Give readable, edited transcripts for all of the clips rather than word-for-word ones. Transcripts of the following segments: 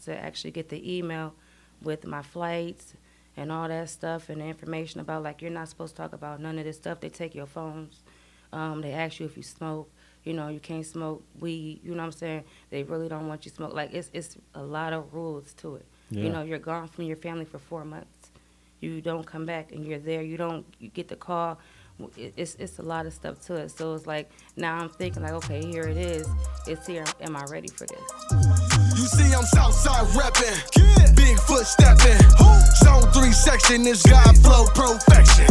to actually get the email with my flights and all that stuff and the information about, like, you're not supposed to talk about none of this stuff. They take your phones. They ask you if you smoke. You know, you can't smoke weed. You know what I'm saying? They really don't want you to smoke. Like, it's a lot of rules to it. Yeah. You know, you're gone from your family for 4 months. You don't come back, and you're there. You get the call. It's a lot of stuff to it. So it's like, now I'm thinking, like, okay, here it is. It's here. Am I ready for this? You see I'm Southside reppin', Bigfoot steppin', Zone 3 section is God flow perfection.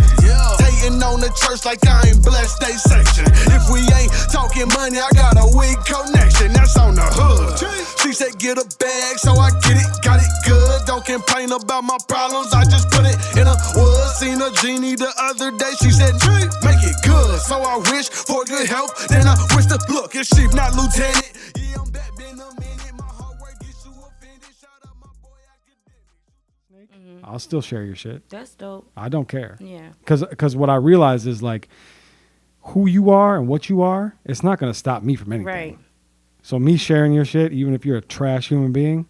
Hating on the church like I ain't blessed they section. If we ain't talking money, I got a weak connection, that's on the hood. She said get a bag, so I get it, got it good. Don't complain about my problems, I just put it in a wood. Seen a genie the other day, she said make it good. So I wish for good health, then I wish to look, it's chief, not lieutenant. Yeah, I'm back, been a minute. I'll still share your shit. That's dope. I don't care. Yeah. Because what I realize is, like, who you are and what you are, it's not going to stop me from anything. Right. So me sharing your shit, even if you're a trash human being,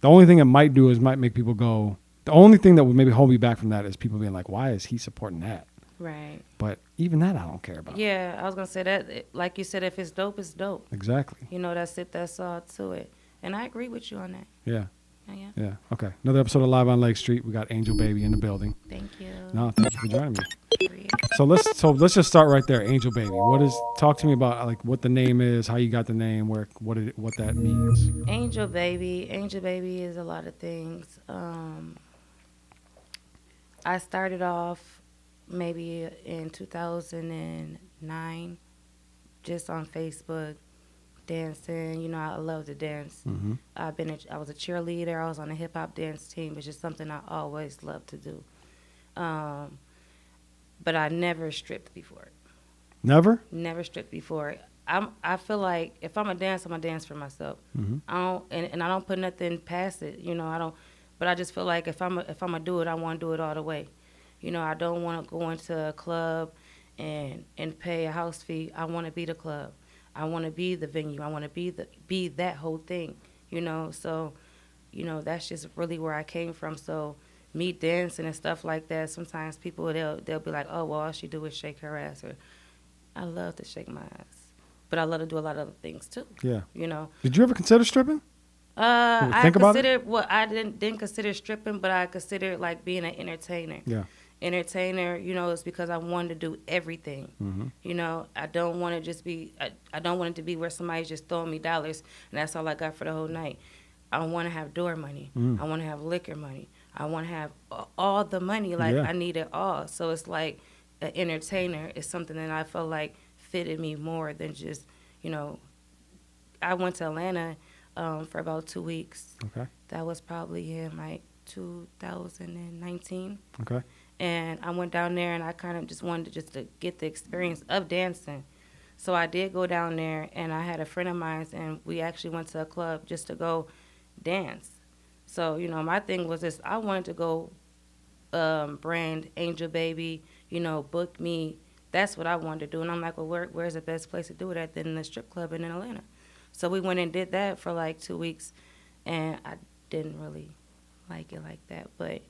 the only thing it might do is might make people go, the only thing that would maybe hold me back from that is people being like, why is he supporting that? Right. But even that I don't care about. Yeah, I was going to say that. Like you said, if it's dope, it's dope. Exactly. You know, that's it. That's all to it. And I agree with you on that. Yeah. Yeah. Yeah. Okay. Another episode of Live on Lake Street. We got Angel Baby in the building. Thank you. No, thank you for joining me. So let's just start right there. Angel Baby. Talk to me about, like, what the name is, how you got the name, what that means. Angel Baby is a lot of things. I started off maybe in 2009 just on Facebook dancing. You know, I love to dance. Mm-hmm. I was a cheerleader. I was on a hip hop dance team. It's just something I always loved to do. But I never stripped before. Never? Never stripped before. I feel like if I'm a dance, I'm a dance for myself. Mm-hmm. I don't put nothing past it. You know, I don't. But I just feel like if I'm gonna do it, I want to do it all the way. You know, I don't want to go into a club and pay a house fee. I want to be the club. I want to be the venue. I want to be that whole thing. You know, so, you know, that's just really where I came from. So me dancing and stuff like that, sometimes people they'll be like, oh, well, all she do is shake her ass. Or I love to shake my ass, but I love to do a lot of other things too. Yeah. You know. Did you ever consider stripping? I considered, well, I didn't consider stripping, but I considered like being an entertainer. Yeah. Entertainer, you know, it's because I wanted to do everything. Mm-hmm. You know, I don't want to just be, I don't want it to be where somebody's just throwing me dollars and that's all I got for the whole night. I want to have door money. I want to have liquor money. I want to have all the money. Like, I need it all. So it's like an entertainer is something that I felt like fitted me more than just, you know, I went to Atlanta for about 2 weeks. Okay. That was probably in like 2019. Okay. And I went down there and I kind of just wanted to get the experience of dancing. So I did go down there and I had a friend of mine and we actually went to a club just to go dance. So, you know, my thing was this, I wanted to go brand Angel Baby, you know, book me. That's what I wanted to do. And I'm like, well, where's the best place to do it at than the strip club in Atlanta? So we went and did that for like 2 weeks and I didn't really like it like that, but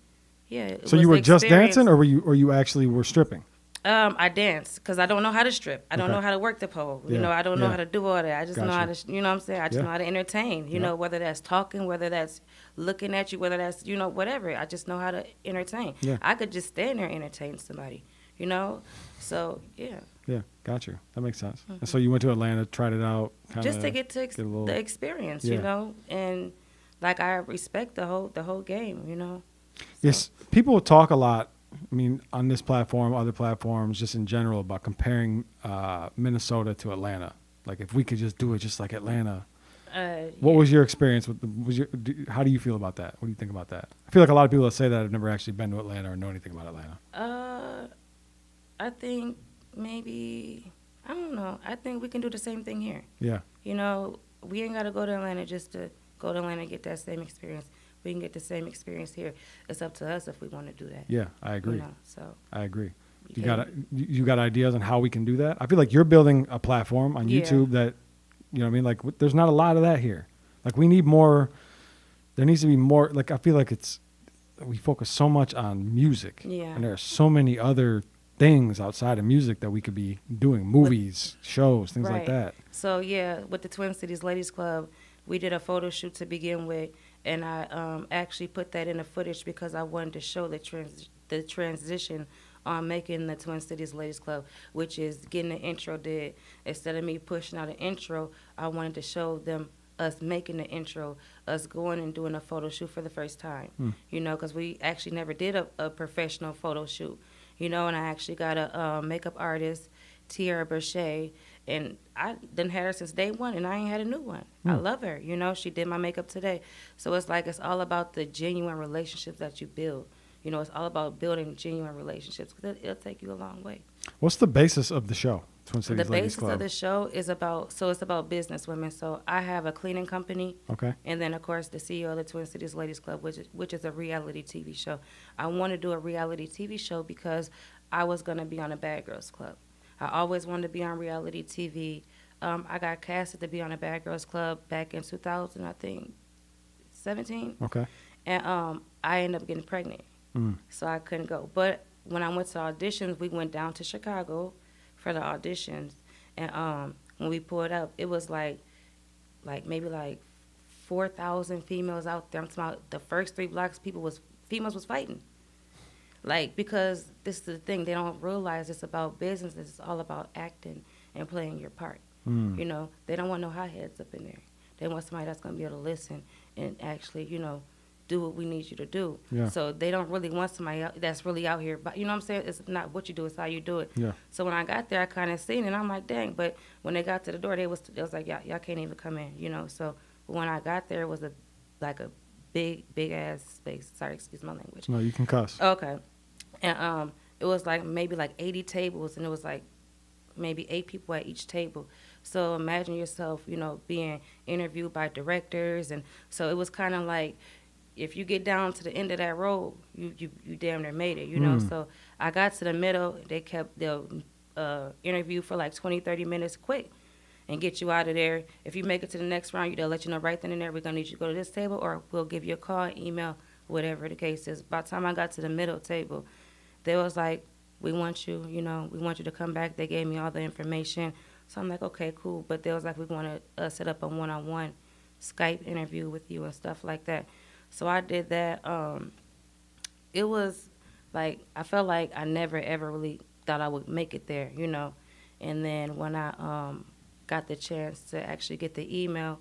yeah. So you were just dancing, or you actually were stripping? I dance because I don't know how to strip. I don't know how to work the pole. You know, I don't know how to do all that. I just know how to, you know what I'm saying? I just know how to entertain. You know, whether that's talking, whether that's looking at you, whether that's, you know, whatever. I just know how to entertain. Yeah. I could just stand there and entertain somebody, you know? So, yeah. Yeah, got you. That makes sense. Mm-hmm. And so you went to Atlanta, tried it out. Just to get the experience, you know? And, like, I respect the whole game, you know? So. Yes, people talk a lot, I mean, on this platform, other platforms, just in general, about comparing Minnesota to Atlanta. Like, if we could just do it just like Atlanta. What was your experience with how do you feel about that? What do you think about that? I feel like a lot of people that say that have never actually been to Atlanta or know anything about Atlanta. I think maybe, I don't know. I think we can do the same thing here. Yeah. You know, we ain't got to go to Atlanta just to go to Atlanta and get that same experience. We can get the same experience here. It's up to us if we want to do that. Yeah, I agree. You know, so I agree. You got ideas on how we can do that? I feel like you're building a platform on YouTube that, you know what I mean? Like, there's not a lot of that here. Like, we need more there needs to be more. Like I feel like we focus so much on music, Yeah. and there are so many other things outside of music that we could be doing, movies, shows, things like Right. that. So yeah, with the Twin Cities Ladies Club, we did a photo shoot to begin with, and I actually put that in the footage because I wanted to show the transition on making the Twin Cities Ladies Club, which is getting the intro did. Instead of me pushing out an intro, I wanted to show them us making the intro, us going and doing a photo shoot for the first time. You know, because we actually never did a professional photo shoot. You know, and I actually got a makeup artist, Tiara Berchet, and I done had her since day one, and I ain't had a new one. I love her. You know, she did my makeup today. So it's like it's all about the genuine relationships that you build. You know, it's all about building genuine relationships because it'll take you a long way. What's the basis of the show, Twin Cities The Ladies basis Club? of the show is it's about business women. So I have a cleaning company. Okay. And then, of course, the CEO of the Twin Cities Ladies Club, which is a reality TV show. I want to do a reality TV show because I was going to be on a Bad Girls Club. I always wanted to be on reality TV. I got casted to be on a Bad Girls Club back in 2000, I think, 17. Okay. And I ended up getting pregnant, so I couldn't go. But when I went to auditions, we went down to Chicago for the auditions. And when we pulled up, it was maybe 4,000 females out there. I'm talking about the first 3 blocks, females was fighting. Because this is the thing, they don't realize it's about business. It's all about acting and playing your part. You know, they don't want no hotheads up in there. They want somebody that's going to be able to listen and actually, you know, do what we need you to do. Yeah. So they don't really want somebody that's really out here. But you know what I'm saying? It's not what you do, it's how you do it. Yeah. So when I got there, I kind of seen it, and I'm like, dang. But when they got to the door, they was like, y'all can't even come in, you know. So when I got there, it was a big ass space. Sorry, excuse my language. No, you can cuss. Okay. And it was maybe 80 tables, and it was maybe 8 people at each table. So imagine yourself, you know, being interviewed by directors. And so it was kind of like, if you get down to the end of that road, you damn near made it, you know. So I got to the middle. They'll interview for 20, 30 minutes quick and get you out of there. If you make it to the next round, they'll let you know right then and there, we're going to need you to go to this table, or we'll give you a call, email, whatever the case is. By the time I got to the middle table, they was like, we want you, you know, we want you to come back. They gave me all the information. So I'm like, okay, cool. But they was like, we want to set up a one-on-one Skype interview with you and stuff like that. So I did that. It was I felt like I never ever really thought I would make it there, you know. And then when I got the chance to actually get the email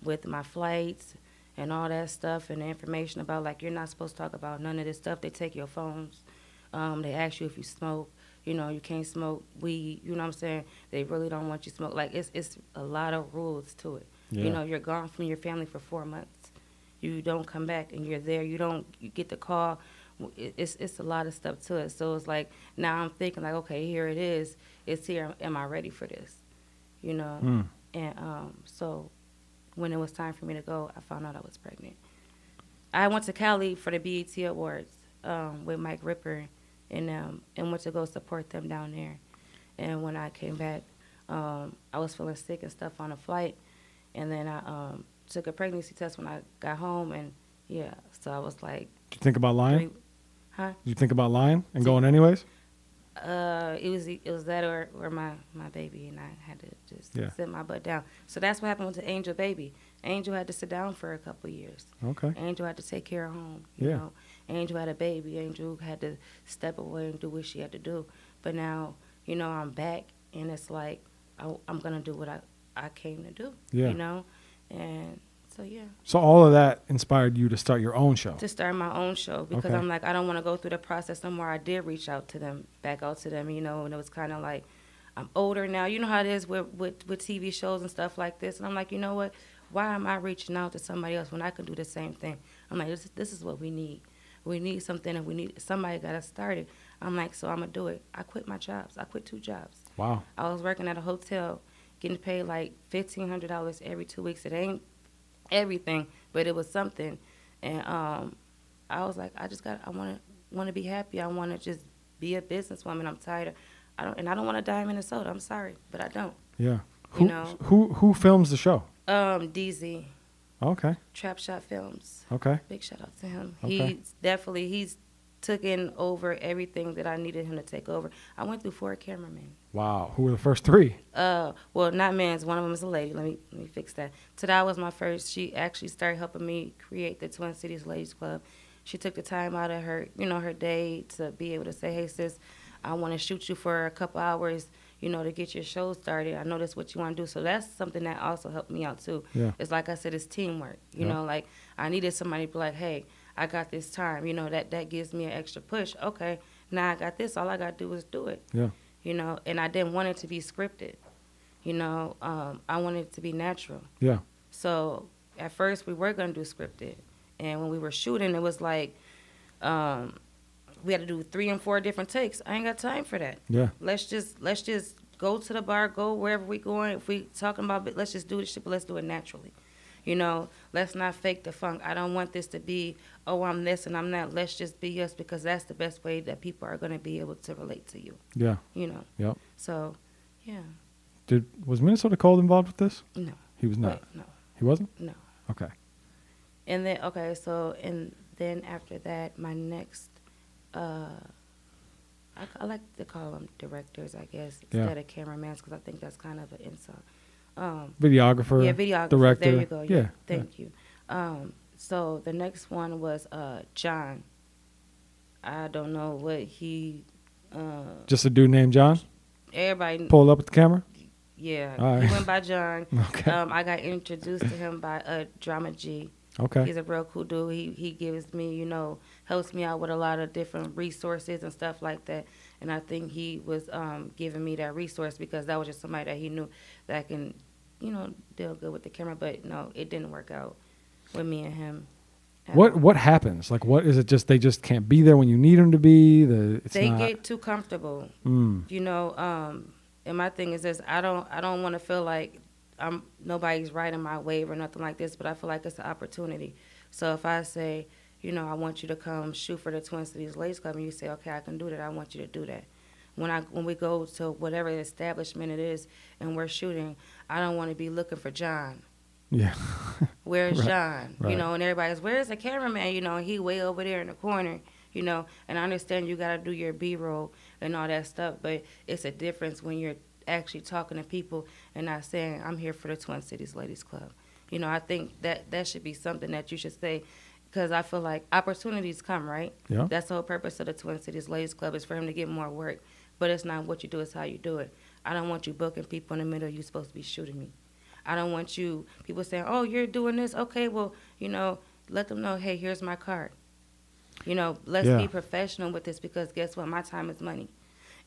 with my flights and all that stuff and the information about you're not supposed to talk about none of this stuff. They take your phones. They ask you if you smoke. You know, you can't smoke weed. You know what I'm saying? They really don't want you to smoke. It's a lot of rules to it. Yeah. You know, you're gone from your family for 4 months. You don't come back, and you're there. You get the call. It's a lot of stuff to it. So it's now I'm thinking okay, here it is. It's here. Am I ready for this? You know? And so when it was time for me to go, I found out I was pregnant. I went to Cali for the BET Awards with Mike Ripper and went to go support them down there. And when I came back, I was feeling sick and stuff on a flight. And then I took a pregnancy test when I got home. And, yeah, so I was like... Did you think about lying? Huh? Did you think about lying and going anyways? It was that or my baby, and I had to just sit my butt down. So that's what happened with the Angel baby. Angel had to sit down for a couple of years. Okay. Angel had to take care of home. You know, Angel had a baby. Angel had to step away and do what she had to do. But now, you know, I'm back, and it's I'm gonna do what I came to do. Yeah. You know, and. So, yeah. So all of that inspired you to start your own show? To start my own show because I'm I don't want to go through the process no more. I did reach out to them, back out to them, you know, and it was kind of I'm older now. You know how it is with TV shows and stuff like this. And I'm like, you know what? Why am I reaching out to somebody else when I can do the same thing? I'm like, this is what we need. We need something, and somebody got to start it. I'm like, so I'm going to do it. I quit my jobs. I quit 2 jobs. Wow. I was working at a hotel, getting paid $1,500 every 2 weeks. It ain't everything, but it was something. And I was like, I want to be happy. I want to just be a businesswoman. I'm tired. I don't want to die in Minnesota. I'm sorry, but I don't. Yeah. You know. Who films the show? DZ. Okay. Trap Shot Films. Okay. Big shout out to him. Okay. He's taken over everything that I needed him to take over. I went through 4 cameramen. Wow. Who were the first 3? Well, not men's. One of them is a lady. Let me fix that. Tada was my first. She actually started helping me create the Twin Cities Ladies Club. She took the time out of her, her day to be able to say, "Hey, sis, I want to shoot you for a couple hours, to get your show started. I know that's what you want to do." So that's something that also helped me out too. Yeah. It's like I said, it's teamwork. Like I needed somebody to be like, "Hey, I got this time." That gives me an extra push. Okay, now I got this. All I got to do is do it. Yeah. And I didn't want it to be scripted. I wanted it to be natural. Yeah. So at first we were gonna do scripted, and when we were shooting, it was like we had to do 3 and 4 different takes. I ain't got time for that. Yeah. Let's just go to the bar, go wherever we going. If we talking about it, let's just do this shit, but let's do it naturally. Let's not fake the funk. I don't want this to be, oh, I'm this and I'm that. Let's just be us, because that's the best way that people are gonna be able to relate to you. Yeah. Yep. So, yeah. Was Minnesota Cold involved with this? No. He was not. Wait, no. He wasn't? No. Okay. And then after that, my next, I like to call them directors, I guess, instead of cameramans, because I think that's kind of an insult. Videographer. Yeah, videographer. Director. There you go. Yeah. Thank you. So the next one was John. I don't know what he. Just a dude named John? Everybody. Pull up at the camera? Yeah. All right. He went by John. Okay. I got introduced to him by Drama G. Okay. He's a real cool dude. He gives me, helps me out with a lot of different resources and stuff like that. And I think he was giving me that resource because that was just somebody that he knew that can, deal good with the camera. But no, it didn't work out with me and him. What happens? Like, what is it? Just they just can't be there when you need them to be. They get too comfortable. And my thing is this: I don't want to feel like nobody's riding my wave or nothing like this, but I feel like it's an opportunity. So if I say, I want you to come shoot for the Twin Cities Ladies Club, and you say, okay, I can do that, I want you to do that. When we go to whatever establishment it is and we're shooting, I don't want to be looking for John. Yeah. Where's Right. John? Right. And everybody's, where's the cameraman? He way over there in the corner, and I understand you got to do your B-roll and all that stuff, but it's a difference when you're actually talking to people and not saying, I'm here for the Twin Cities Ladies Club. I think that should be something that you should say, because I feel like opportunities come, right? Yeah. That's the whole purpose of the Twin Cities Ladies Club, is for him to get more work, but it's not what you do, it's how you do it. I don't want you booking people in the middle, you're supposed to be shooting me. I don't want people saying, oh, you're doing this, okay, well, let them know, hey, here's my card. Let's be professional with this, because guess what? My time is money.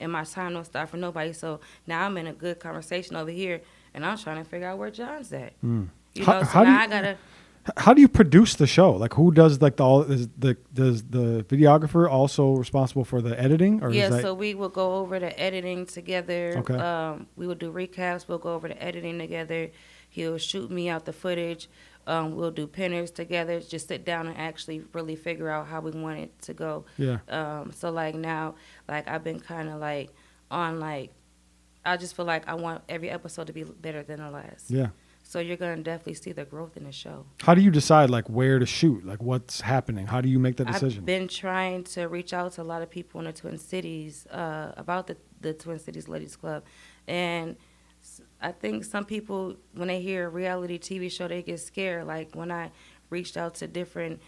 And my time don't stop for nobody. So now I'm in a good conversation over here, and I'm trying to figure out where John's at. I gotta. How do you produce the show? Like, who does does the videographer also responsible for the editing? Or Yeah, so we will go over the editing together. Okay. We will do recaps. We'll go over the editing together. He'll shoot me out the footage. We'll do pinners together. Just sit down and actually really figure out how we want it to go. Yeah. So now, I've been kind of on I just feel like I want every episode to be better than the last. Yeah. So you're gonna definitely see the growth in the show. How do you decide where to shoot? What's happening? How do you make that decision? I've been trying to reach out to a lot of people in the Twin Cities about the Twin Cities Ladies Club, and I think some people, when they hear a reality TV show, they get scared. Like when I reached out to different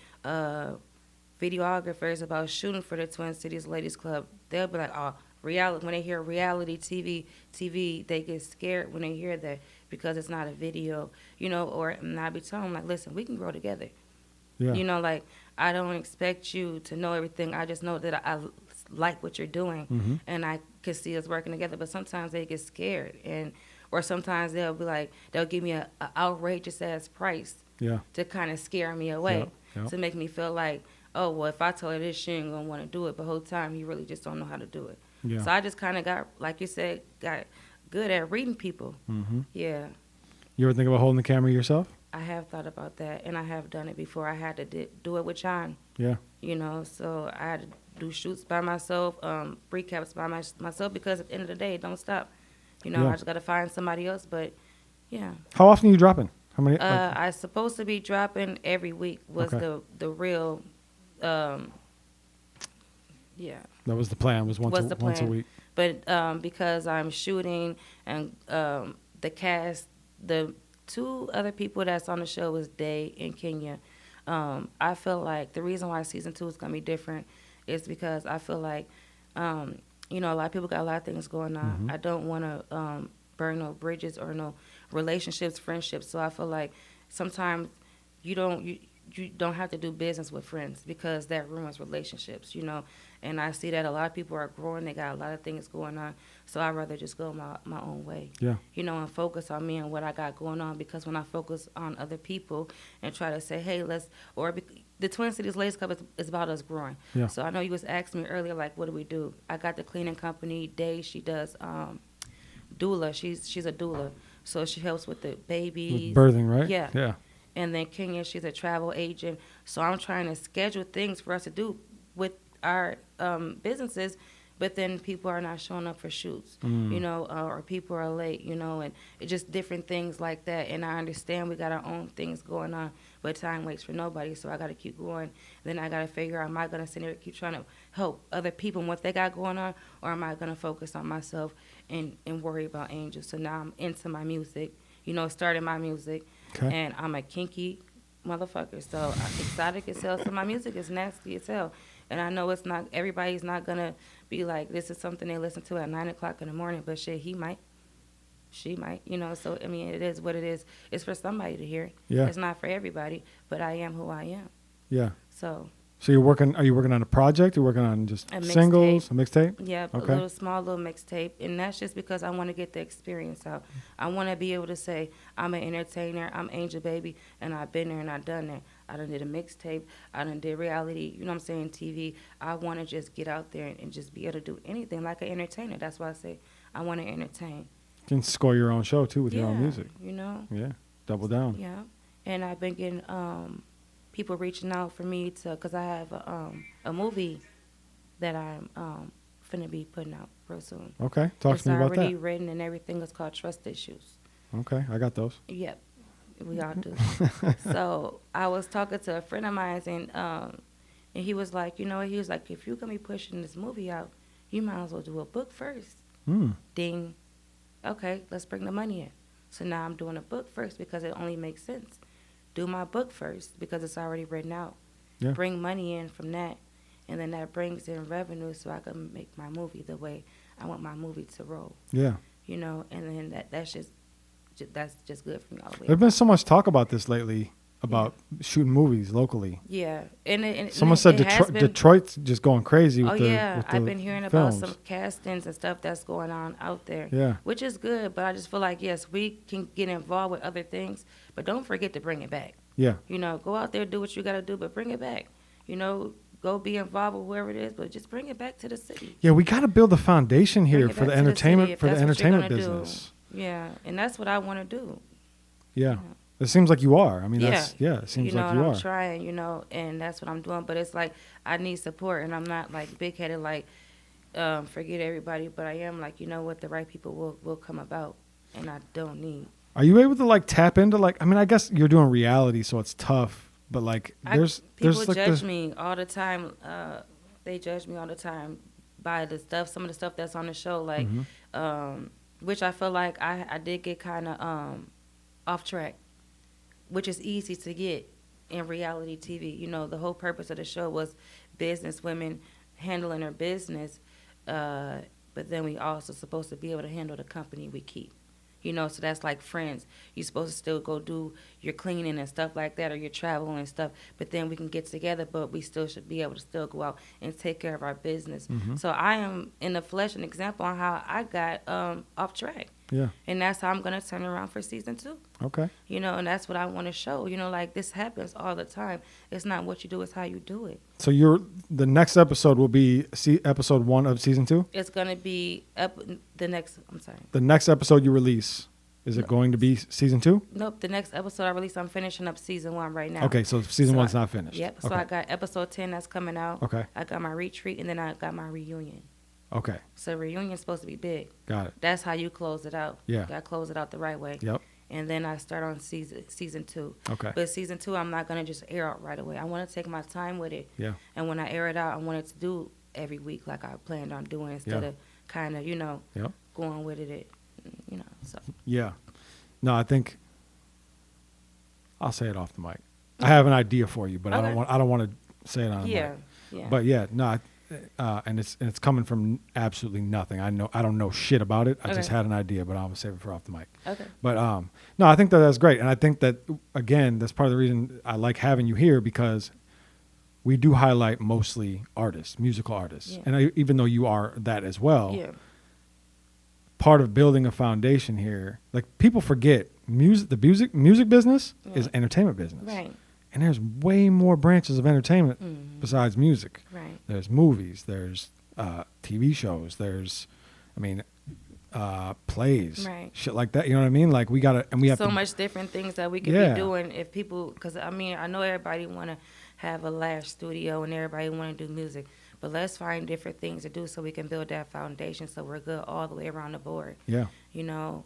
videographers about shooting for the Twin Cities Ladies Club, they'll be like, oh, reality. When they hear reality TV, they get scared when they hear that, because it's not a video, and I be telling them, listen, we can grow together. Yeah. I don't expect you to know everything. I just know that I like what you're doing, and I can see us working together. But sometimes they get scared, or sometimes they'll be they'll give me a outrageous ass price to kind of scare me away, to make me feel like, oh, well, if I tell her this, she ain't gonna want to do it. But the whole time, you really just don't know how to do it. Yeah. So I just kind of got, like you said, got good at reading people. Mm-hmm. Yeah. You ever think about holding the camera yourself? I have thought about that, and I have done it before. I had to do it with John. Yeah. So I had to do shoots by myself, recaps by myself, because at the end of the day, it don't stop. I just got to find somebody else, but yeah. How often are you dropping? How many? I supposed to be dropping every week was Okay. the real, yeah, That was the plan. Was was the once a plan. week. But because I'm shooting and the cast, the two other people that's on the show is Day and Kenya. I feel like the reason why season 2 is gonna be different is because I feel like, a lot of people got a lot of things going on. Mm-hmm. I don't want to burn no bridges or no relationships, friendships. So I feel like sometimes you don't you don't have to do business with friends because that ruins relationships. And I see that a lot of people are growing. They got a lot of things going on. So I'd rather just go my own way. Yeah. And focus on me and what I got going on, because when I focus on other people and try to say, hey, the Twin Cities Ladies Club is about us growing. Yeah. So I know you was asking me earlier, like, what do we do? I got the cleaning company. Day, she does doula. She's a doula. So she helps with the babies. With birthing, right? Yeah. Yeah. And then Kenya, she's a travel agent. So I'm trying to schedule things for us to do with our businesses, but then people are not showing up for shoots, or people are late, and it's just different things like that. And I understand we got our own things going on, but time waits for nobody, so I got to keep going. Then I got to figure out, am I going to sit there and keep trying to help other people and what they got going on, or am I going to focus on myself and worry about Angel? So now I'm into my music, starting my music. Okay. And I'm a kinky motherfucker, so I'm exotic as hell. So my music is nasty as hell, and I know everybody's not gonna be like, this is something they listen to at 9:00 in the morning. But shit, he might, she might, So I mean, it is what it is. It's for somebody to hear. Yeah. It's not for everybody, but I am who I am. Yeah. So. So are you working on a project? You're working on just A singles, a mixtape? Yeah, Okay. a small little mixtape, and that's just because I want to get the experience out. I want to be able to say I'm an entertainer, I'm Angel Baby, and I've been there and I've done that. I done did a mixtape, I done did reality, TV. I want to just get out there and just be able to do anything like an entertainer. That's why I say I want to entertain. You can score your own show too with your own music. Yeah. Double down. Yeah, and I've been getting people reaching out for me because I have a movie that I'm finna be putting out real soon. Okay. Talk to me about It's already that. written and everything. It's called Trust Issues. Okay. I got those. Yep, we all do. So I was talking to a friend of mine, and he was like, if you're gonna be pushing this movie out, you might as well do a book first. Ding. Okay, let's bring the money in. So now I'm doing a book first because it only makes sense. Do my book first because it's already written out. Yeah. Bring money in from that, and then that brings in revenue so I can make my movie the way I want my movie to roll. Yeah. And then that's just good for me all the way. There's been so much talk about this lately, about shooting movies locally. Yeah, and Someone said it has been- Detroit's just going crazy with Oh the yeah, with the I've been hearing films. about some castings and stuff that's going on out there. Yeah. Which is good, but I just feel like yes, we can get involved with other things, but don't forget to bring it back. Yeah. Go out there, do what you got to do, but bring it back. Go be involved with whoever it is, but just bring it back to the city. Yeah, we got to build a foundation here Bring it for the back to the city entertainment if for the that's what you're entertainment gonna do. business. Yeah, and that's what I want to do. Yeah. It seems like you are. I mean, that's it seems like you and are. I'm trying, and that's what I'm doing. But it's like I need support, and I'm not like big headed, like forget everybody. But I am like, what, the right people will come about, and I don't need. Are you able to like tap into I mean, I guess you're doing reality, so it's tough. But People like judge me all the time. They judge me all the time by some of the stuff that's on the show, which I feel like I did get kind of off track, which is easy to get in reality TV. The whole purpose of the show was business women handling their business, but then we also supposed to be able to handle the company we keep. So that's like Friends. You're supposed to still go do your cleaning and stuff like that, or your travel and stuff, but then we can get together, but we still should be able to still go out and take care of our business. So I am in the flesh an example on how I got off track. Yeah. And that's how I'm going to turn around for season 2. Okay. And that's what I want to show. This happens all the time. It's not what you do, it's how you do it. So the next episode will be episode 1 of season 2? It's going to be the next episode you release, is it going to be season 2? Nope, the next episode I release, I'm finishing up season 1 right now. Okay, so season 1's not finished. Yep, so okay. I got episode 10 that's coming out. Okay. I got my retreat, and then I got my reunion. Okay. So reunion's supposed to be big. Got it. That's how you close it out. Yeah. You got to close it out the right way. Yep. and then I start on season 2. Okay. But season 2, I'm not gonna just air out right away. I want to take my time with it. Yeah. And when I air it out, I want it to do every week like I planned on doing instead of kind of Yep. going with it. So. Yeah. No, I think I'll say it off the mic. I have an idea for you, but Okay. I don't want to say it on the Yeah. mic. Yeah. But yeah, no, and it's coming from absolutely nothing. I don't know shit about it. I just Okay. had an idea, but I'm gonna save it for off the mic. Okay. But no, I think that's great, and I think that again, that's part of the reason I like having you here, because we do highlight mostly artists, musical artists, Yeah. and even though you are that as well, Yeah. part of building a foundation here, like people forget the music business is entertainment business, Right. and there's way more branches of entertainment besides music. Right. There's movies, there's TV shows, there's, plays, Right. shit like that. You know what I mean? Like we have So to, much different things that we could Yeah. be doing if people, because I know everybody want to have a lash studio and everybody want to do music, but let's find different things to do so we can build that foundation so we're good all the way around the board. Yeah. Yeah.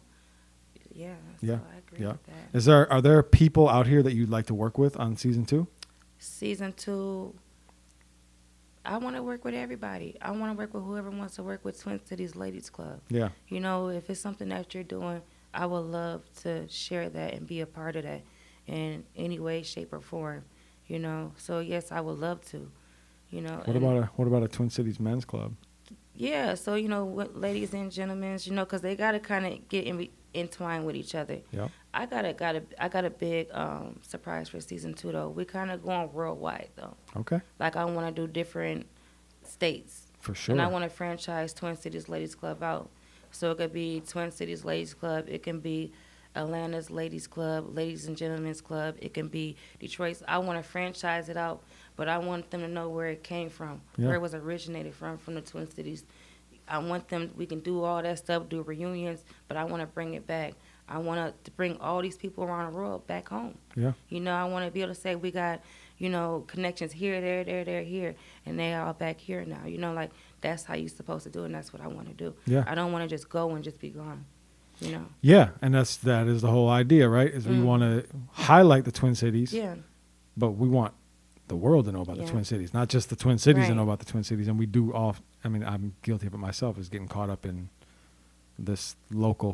Yeah. So I agree Yeah. with that. Are there people out here that you'd like to work with on season 2? Season 2, I want to work with everybody. I want to work with whoever wants to work with Twin Cities Ladies Club. Yeah. If it's something that you're doing, I would love to share that and be a part of that in any way, shape, or form. So yes, I would love to. What about a Twin Cities Men's Club? Yeah, so what, ladies and gentlemen, because they gotta kind of get entwined with each other. Yep. I got a big surprise for season 2 though. We're kind of going worldwide though. Okay. Like I want to do different states. For sure. And I want to franchise Twin Cities Ladies Club out. So it could be Twin Cities Ladies Club. It can be Atlanta's Ladies Club, Ladies and Gentlemen's Club. It can be Detroit's. I want to franchise it out, but I want them to know where it came from, where it was originated from the Twin Cities. I want them, we can do all that stuff, do reunions, but I want to bring it back. I want to bring all these people around the world back home. Yeah. I want to be able to say we got, connections here, there, here, and they all back here now. Like that's how you're supposed to do it, and that's what I want to do. Yeah. I don't want to just go and just be gone. Yeah, and that is the whole idea, right? Is we want to highlight the Twin Cities. Yeah. But we want the world to know about the Twin Cities, not just the Twin Cities to Right. know about the Twin Cities. And we do all. I'm guilty of it myself, is getting caught up in this local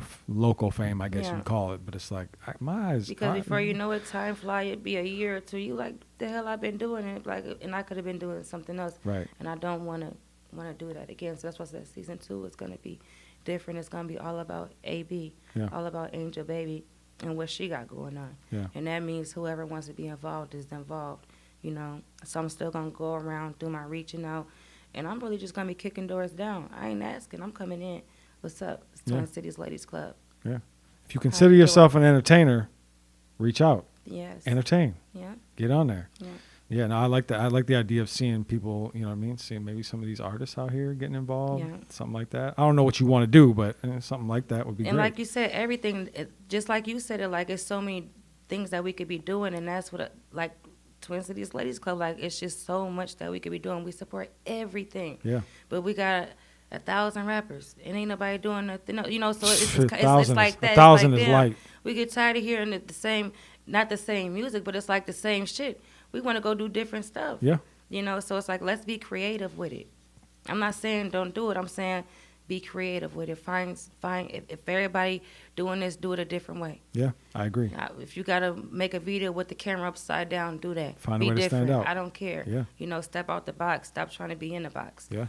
fame, I guess Yeah. you'd call it. But it's like my eyes. Because before you know it, time fly. It'd be a year or two. You like the hell I've been doing it, and I could have been doing something else. Right. And I don't want to do that again. So that's why I said season 2 is gonna be different. It's gonna be all about AB, Yeah. all about Angel Baby, and what she got going on. Yeah. And that means whoever wants to be involved is involved. So I'm still gonna go around, do my reaching out, and I'm really just gonna be kicking doors down. I ain't asking. I'm coming in. What's up? It's Twin Yeah. Cities Ladies Club. Yeah. If you consider yourself an entertainer, reach out, Yes. entertain, Yeah. get on there. Yeah. Yeah, no, I like that. I like the idea of seeing people, you know what I mean? Seeing maybe some of these artists out here getting involved, Yeah. something like that. I don't know what you want to do, but something like that would be And great. like you said, everything, just like you said it, like it's so many things that we could be doing, and that's what, like Twin Cities Ladies Club, like it's just so much that we could be doing. We support everything. Yeah. But we got 1,000 rappers, and ain't nobody doing nothing. So it's like that. 1,000 it's is damn, light. We get tired of hearing the same, not the same music, but it's like the same shit. We want to go do different stuff. Yeah. So it's like, let's be creative with it. I'm not saying don't do it. I'm saying be creative with it. Find if everybody doing this, do it a different way. Yeah, I agree. If you gotta make a video with the camera upside down, do that. Find a be way to different. stand out. I don't care. Yeah. Step out the box. Stop trying to be in the box. Yeah.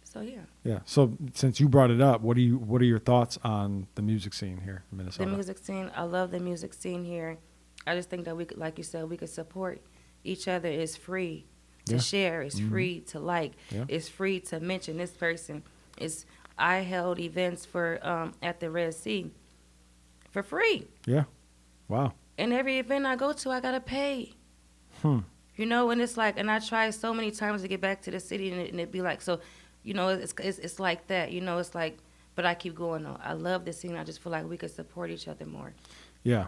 So yeah. Yeah. So since you brought it up, what are your thoughts on the music scene here in Minnesota? The music scene. I love the music scene here. I just think that we could, like you said, we could support each other. It's free to share. It's free to like. Yeah. It's free to mention this person. I held events for at the Red Sea for free. Yeah. Wow. And every event I go to, I gotta pay. And it's like, and I tried so many times to get back to the city, and it'd be like, so, it's like that. It's like, but I keep going though. I love this scene. I just feel like we could support each other more. Yeah.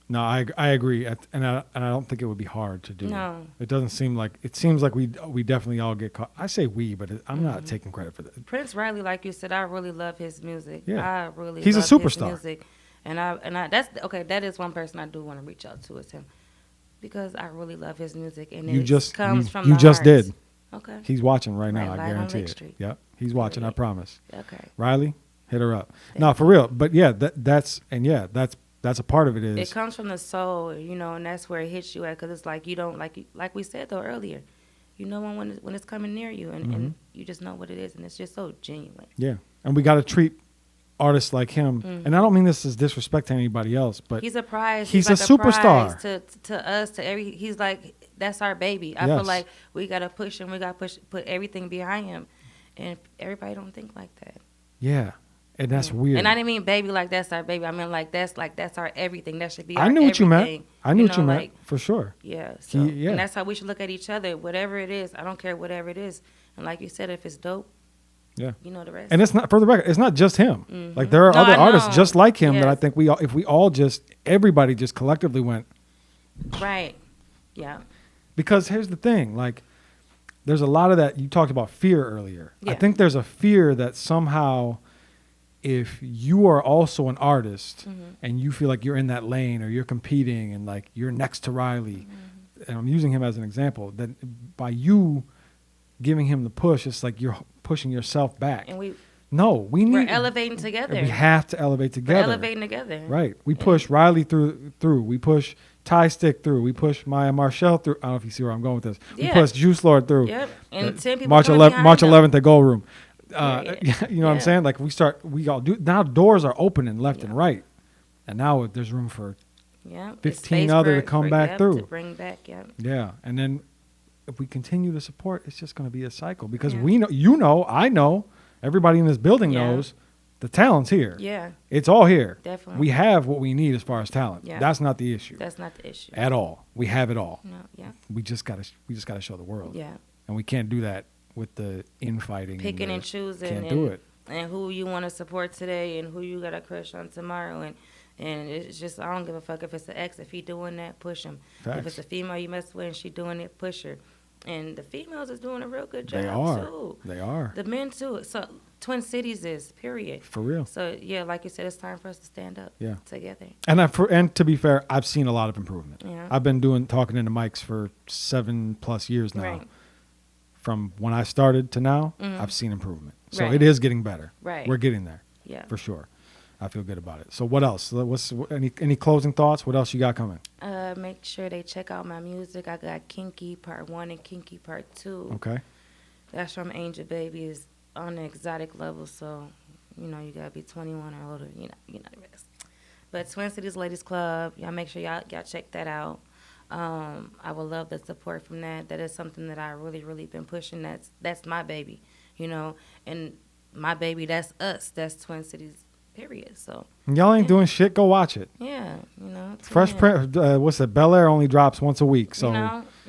No, I agree, and I don't think it would be hard to do. No. It doesn't seem like, it seems like we definitely all get caught. I say we, but I'm not taking credit for that. Prince Riley, like you said, I really love his music. Yeah. I really He's a love his superstar. music. And that's okay. That is one person I do want to reach out to is him, because I really love his music, and comes from you the just heart. did. Okay. He's watching right now. Right, I live on guarantee Lake it. Street. Yep, he's watching. I promise. Okay. Riley, hit her up. No, for real. But yeah, that's a part of it. It Is comes from the soul, and that's where it hits you at, because it's like you don't like we said though earlier, you know when it's coming near you, and you just know what it is, and it's just so genuine. yeah, and we got to treat artists like him. And I don't mean this as disrespect to anybody else, but He's a prize. He's like a superstar. prize to us, to every. He's like, that's our baby. I Yes. feel like we gotta push him. We gotta put everything behind him, and everybody don't think like that. yeah, and that's weird. And I didn't mean baby like that's our baby. I mean like that's our everything. That should be. I our knew what you meant. everything. I knew what you know, meant like, for sure. Yeah. So yeah. and that's how we should look at each other. Whatever it is, I don't care whatever it is. And like you said, if it's dope, Yeah. you know the rest. And it's not, for the record, it's not just him. Like there are other I artists know. just like him that I Yes. think everybody just collectively went. Right. Yeah. Because here's the thing, like there's a lot of that. You talked about fear earlier. I Yeah. think there's a fear that somehow if you are also an artist and you feel like you're in that lane or you're competing and like you're next to Riley, and I'm using him as an example, that by you giving him the push, it's like you're pushing yourself back. And we're we're elevating together. We have to elevate together. We're elevating together. Right. We push Riley through. We push Ty Stick through. We push Maya Marshall through. I don't know if you see where I'm going with this. We Yeah. push Juice Lord through. Yep. And 10 people March coming 11th. behind March them. 11th at Gold Room. You know what I'm Yeah. saying? Like we all do now. Doors are opening left and right, and now there's room for Yeah. 15 other to come back through. To bring back. Yeah. yeah. And then if we continue to support, it's just going to be a cycle because Yeah. we know, I know, everybody in this building Yeah. knows the talent's here. Yeah. It's all here. Definitely. We have what we need as far as talent. Yeah. That's not the issue That's not the issue. at all. We have it all. No. Yeah. We just gotta show the world. Yeah. And we can't do that with the infighting. Picking the, and choosing. Can't and, do it. And who you want to support today, and who you got a crush on tomorrow, and it's just, I don't give a fuck if it's an ex. If he doing that, push him. Facts. If it's a female you mess with and she doing it, push her. And the females is doing a real good job They are. too. They are. The men too. So Twin Cities is period. For real. So yeah, like you said, it's time for us to stand up. Yeah. Together. And to be fair, I've seen a lot of improvement. Yeah. I've been talking into mics for 7+ years now. Right. From when I started to now, I've seen improvement. So Right. it is getting better. Right. We're getting there. Yeah. For sure. I feel good about it. So what else? What's any closing thoughts? What else you got coming? Make sure they check out my music. I got Kinky Part 1 and Kinky Part 2. Okay. That's from Angel Baby. Is on the exotic level, so you gotta be 21 or older. You know the rest. But Twin Cities Ladies Club, y'all make sure y'all check that out. I would love the support from that. That is something that I really been pushing. That's my baby, and my baby, that's us. That's Twin Cities, period. So Y'all ain't doing shit. Go watch it. yeah, Fresh Prince. What's it? Bel Air only drops once a week. So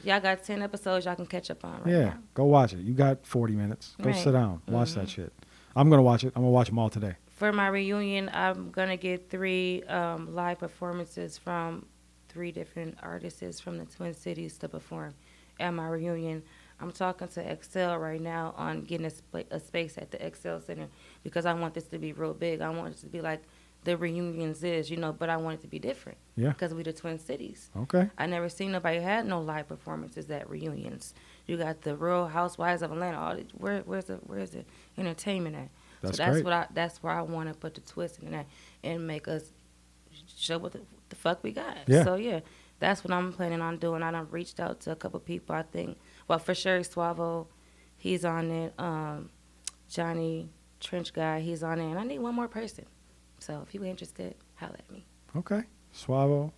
y'all got 10 episodes y'all can catch up on right yeah, now. go watch it. You got 40 minutes. Go Right. sit down. Watch that shit. I'm gonna watch it. I'm gonna watch them all today. For my reunion, I'm gonna get 3 live performances from 3 different artists from the Twin Cities to perform at my reunion. I'm talking to Excel right now on getting a space at the Excel Center because I want this to be real big. I want it to be like the reunions is, but I want it to be different. Yeah. Because we the Twin Cities. Okay. I never seen nobody had no live performances at reunions. You got the Real Housewives of Atlanta. Where's the entertainment at? That's so great. that's where I want to put the twist in that and make us show what the fuck we got. Yeah. So yeah, that's what I'm planning on doing. I done reached out to a couple people. I think, well, for sure Suavo, he's on it. Johnny Trench Guy, he's on it, and I need one more person. So if you're interested, holla at me. Okay. Suavo.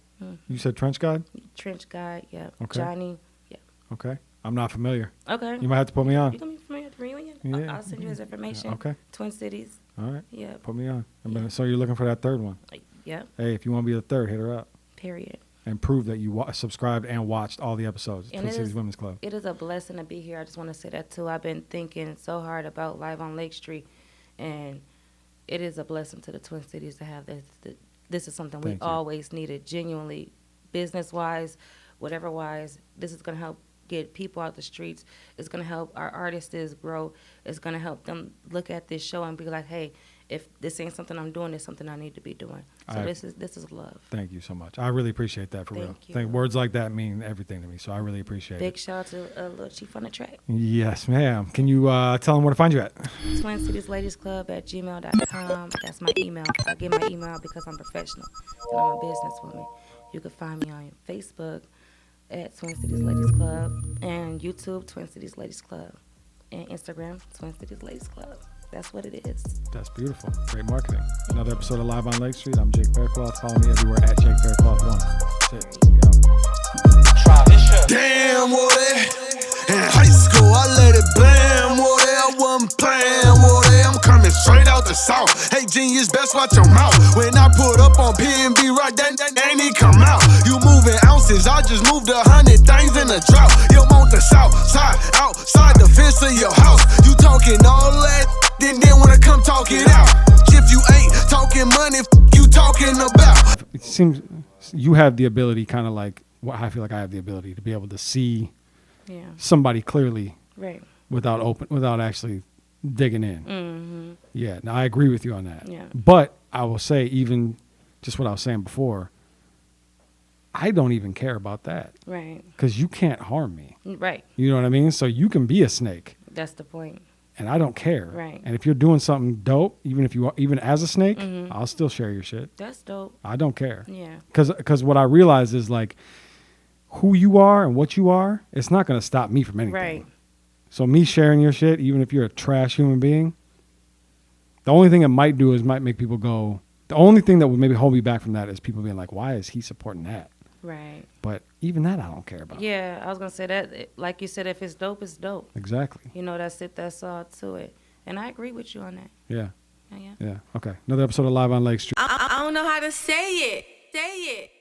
You said Trench Guide? Trench Guy, yeah. Okay. Johnny, yeah. Okay. I'm not familiar. Okay. You might have to put me on. You gonna be familiar with the reunion? Yeah. I'll send you his information. Okay. Twin Cities. All right. Yeah. Put me on. Yeah. So you're looking for that third one. Yeah. Hey, if you want to be the third, hit her up Period. and prove that you subscribed and watched all the episodes. And Twin it Cities is- Women's Club. It is a blessing to be here. I just want to say that too. I've been thinking so hard about Live on Lake Street, and it is a blessing to the Twin Cities to have this. This is something we Thank you. always needed, genuinely, business-wise, whatever-wise. This is going to help get people out the streets. It's going to help our artists grow. It's going to help them look at this show and be like, hey, if this ain't something I'm doing, it's something I need to be doing. So this is love. Thank you so much. I really appreciate that, for real. Thank you. Words like that mean everything to me, so I really appreciate it. Big shout out to Lil Chief on the track. Yes, ma'am. Can you tell them where to find you at? TwinCitiesLadiesClub@gmail.com. That's my email. I give my email because I'm professional and I'm a businesswoman. You can find me on Facebook at Twin Cities Ladies Club, and YouTube, Twin Cities Ladies Club, and Instagram, Twin Cities Ladies Club. That's what it is. That's beautiful. Great marketing. Another episode of Live on Lake Street. I'm Jake Faircloth. Follow me everywhere at Jake Faircloth1. That's it. Yo. Damn, Woody. In high school, I let it blam, Woody. I wasn't playing, Woody. I'm coming straight out the south. Hey, genius, best watch your mouth. When I put up on P&B, right, that ain't he come out. You moving ounces, I just moved 100 things in a drought. You want the south side, outside the fence of your house. You talking all that, then when I come talk it out. If you ain't talking money, you talking about. It seems you have the ability, kind of like what I feel like I have the ability to be able to see somebody clearly, right, without actually digging in. Mm-hmm. Yeah, now I agree with you on that. Yeah. But I will say, even just what I was saying before, I don't even care about that. Right. Because you can't harm me. Right. You know what I mean? So you can be a snake. That's the point. And I don't care. Right. And if you're doing something dope, even as a snake, I'll still share your shit. That's dope. I don't care. Yeah. Because what I realize is, like, who you are and what you are, it's not going to stop me from anything. Right. So me sharing your shit, even if you're a trash human being, the only thing it might do is might make people go, the only thing that would maybe hold me back from that is people being like, why is he supporting that? Right. But even that I don't care about. Yeah, I was going to say that, like you said, if it's dope, it's dope. Exactly. You know, that's it, that's all to it. And I agree with you on that. Yeah. Yeah. Yeah. Okay. Another episode of Live on Lake Street. I don't know how to say it. Say it.